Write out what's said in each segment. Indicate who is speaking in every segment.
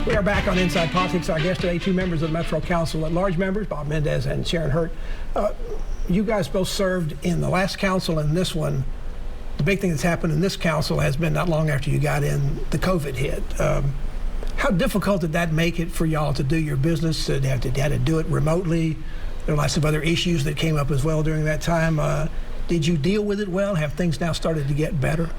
Speaker 1: We are back on Inside Politics. Our guests today, two members of the Metro Council at Large members, Bob Mendes and Sharon Hurt. You guys both served in the last council and this one. The big thing that's happened in this council has been not long after you got in, the COVID hit. How difficult did that make it for y'all to do your business? You had to do it remotely. There are lots of other issues that came up as well during that time. Did you deal with it well? Have things now started to get better?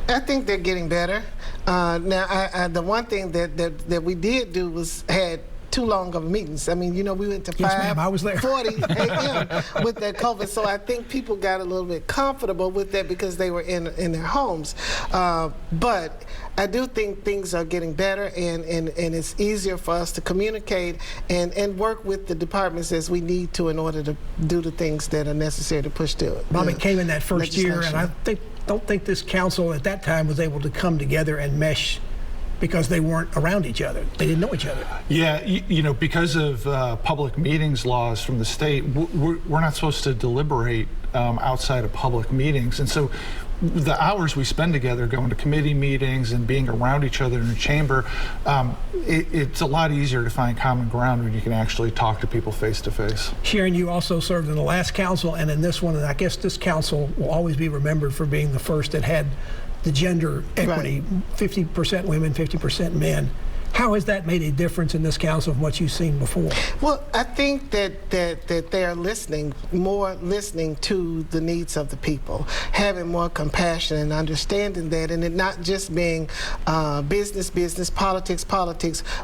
Speaker 2: I think they're getting better. Now, the one thing that we did do was had too long of meetings. I mean, you know, we went to 5:40 a.m. with that COVID, so I think people got a little bit comfortable with that because they were in their homes. But I do think things are getting better, and it's easier for us to communicate and work with the departments as we need to in order to do the things that are necessary to push to it.
Speaker 1: Bob, it came in that first year, and I don't think this council at that time was able to come together and mesh because they weren't around each other. They didn't know each other.
Speaker 3: Yeah, you know, because of public meetings laws from the state, we're not supposed to deliberate outside of public meetings. And so the hours we spend together going to committee meetings and being around each other in the chamber, it's a lot easier to find common ground when you can actually talk to people face to face.
Speaker 1: Sharon, you also served in the last council and in this one, and I guess this council will always be remembered for being the first that had the gender equity, right. 50% women, 50% men. How has that made a difference in this council from what you've seen before?
Speaker 2: Well, I think that they are listening to the needs of the people, having more compassion and understanding that, and it not just being business, politics,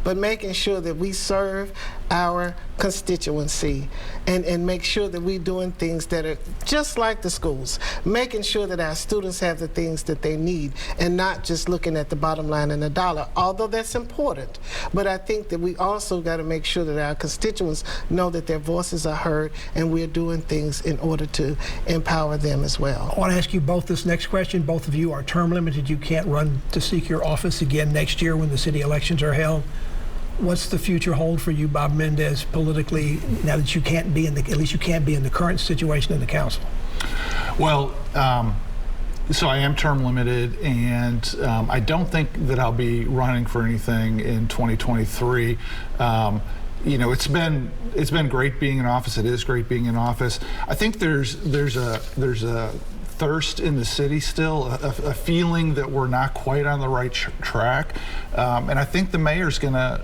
Speaker 2: but making sure that we serve our constituency and make sure that we're doing things that are just like the schools, making sure that our students have the things that they need and not just looking at the bottom line and the dollar, although that's important. But I think that we also got to make sure that our constituents know that their voices are heard and we're doing things in order to empower them as well.
Speaker 1: I want to ask you both this next question. Both of you are term limited. You can't run to seek your office again next year when the city elections are held. What's the future hold for you, Bob Mendes, politically, now that you can't be in the, at least you can't be in the current situation in the council? Well,
Speaker 3: so I am term limited, and I don't think that I'll be running for anything in 2023. You know, it's been great being in office. It is great being in office. I think there's a thirst in the city still, a feeling that we're not quite on the right track, and I think the mayor's going to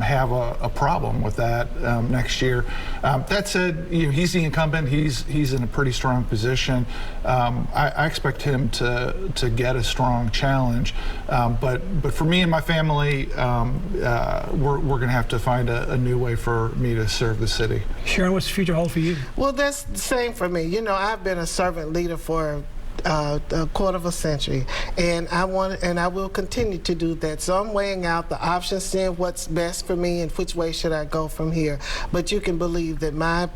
Speaker 3: have a problem with that next year. That said, you know, he's the incumbent. He's in a pretty strong position. I expect him to get a strong challenge, but for me and my family, we're going to have to find a new way for me to serve the city.
Speaker 1: Sharon, what's the future hold for you?
Speaker 2: Well, that's the same for me. You know, I've been a servant leader for a quarter of a century, and I will continue to do that. So I'm weighing out the options, seeing what's best for me and which way should I go from here. But you can believe that my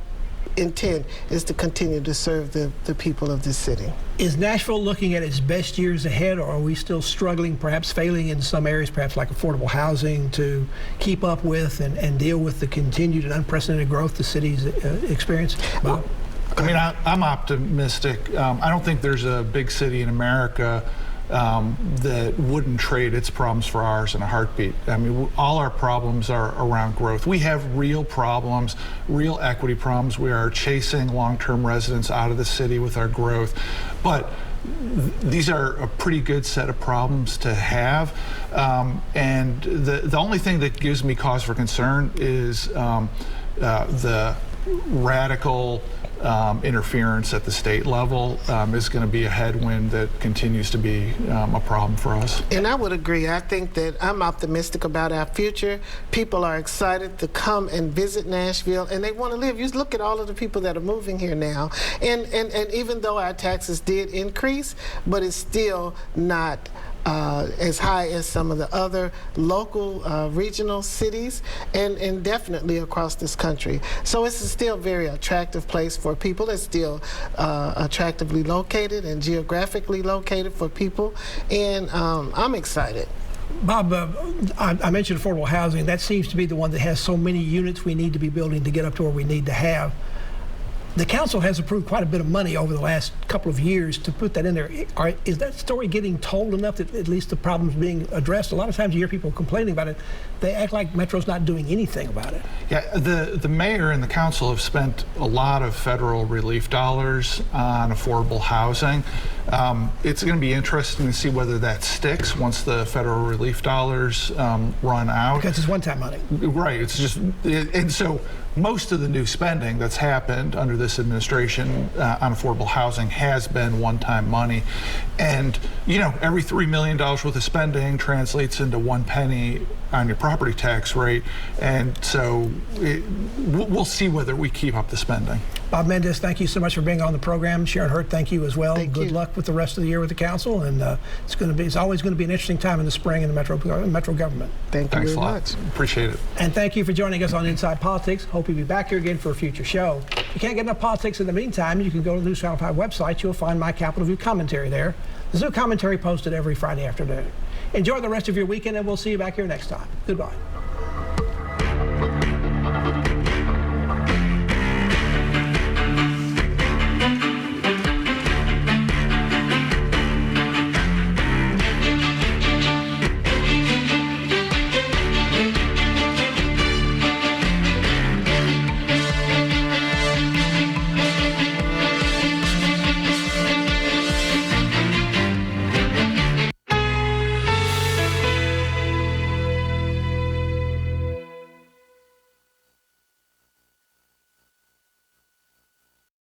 Speaker 2: intent is to continue to serve the people of this city.
Speaker 1: Is Nashville looking at its best years ahead, or are we still struggling, perhaps failing in some areas, perhaps like affordable housing, to keep up with and deal with the continued and unprecedented growth the city's experiencing? Bob?
Speaker 3: I mean, I'm optimistic. I don't think there's a big city in America that wouldn't trade its problems for ours in a heartbeat. I mean, all our problems are around growth. We have real problems, real equity problems. We are chasing long-term residents out of the city with our growth. But these are a pretty good set of problems to have. And the only thing that gives me cause for concern is the radical interference at the state level is going to be a headwind that continues to be a problem for us.
Speaker 2: And I would agree. I think that I'm optimistic about our future. People are excited to come and visit Nashville, and they want to live. You look at all of the people that are moving here now, and even though our taxes did increase, but it's still not as high as some of the other local regional cities, and definitely across this country. So it's still a very attractive place for people. It's still attractively located and geographically located for people, and I'm excited.
Speaker 1: Bob, I mentioned affordable housing. That seems to be the one that has so many units we need to be building to get up to where we need to have. The council has approved quite a bit of money over the last couple of years to put that in there. Is that story getting told enough that at least the problem's being addressed? A lot of times you hear people complaining about it. They act like Metro's not doing anything about it.
Speaker 3: Yeah, the mayor and the council have spent a lot of federal relief dollars on affordable housing. It's going to be interesting to see whether that sticks once the federal relief dollars run out.
Speaker 1: Because it's one-time money.
Speaker 3: Right. It's just, and so most of the new spending that's happened under this administration on affordable housing has been one-time money. And, you know, every $3 million worth of spending translates into 1 penny on your property tax rate. And so we'll see whether we keep up the spending.
Speaker 1: Bob Mendes, thank you so much for being on the program. Sharon Hurt, thank you as well. Good luck with the rest of the year with the council. And it's always going to be an interesting time in the spring in the Metro government.
Speaker 2: Thank you very much.
Speaker 3: Appreciate it.
Speaker 1: And thank you for joining us on Inside Politics. Hope you'll be back here again for a future show. If you can't get enough politics in the meantime, you can go to the News Channel 5 website. You'll find my Capitol View commentary there. There's new commentary posted every Friday afternoon. Enjoy the rest of your weekend, and we'll see you back here next time. Goodbye.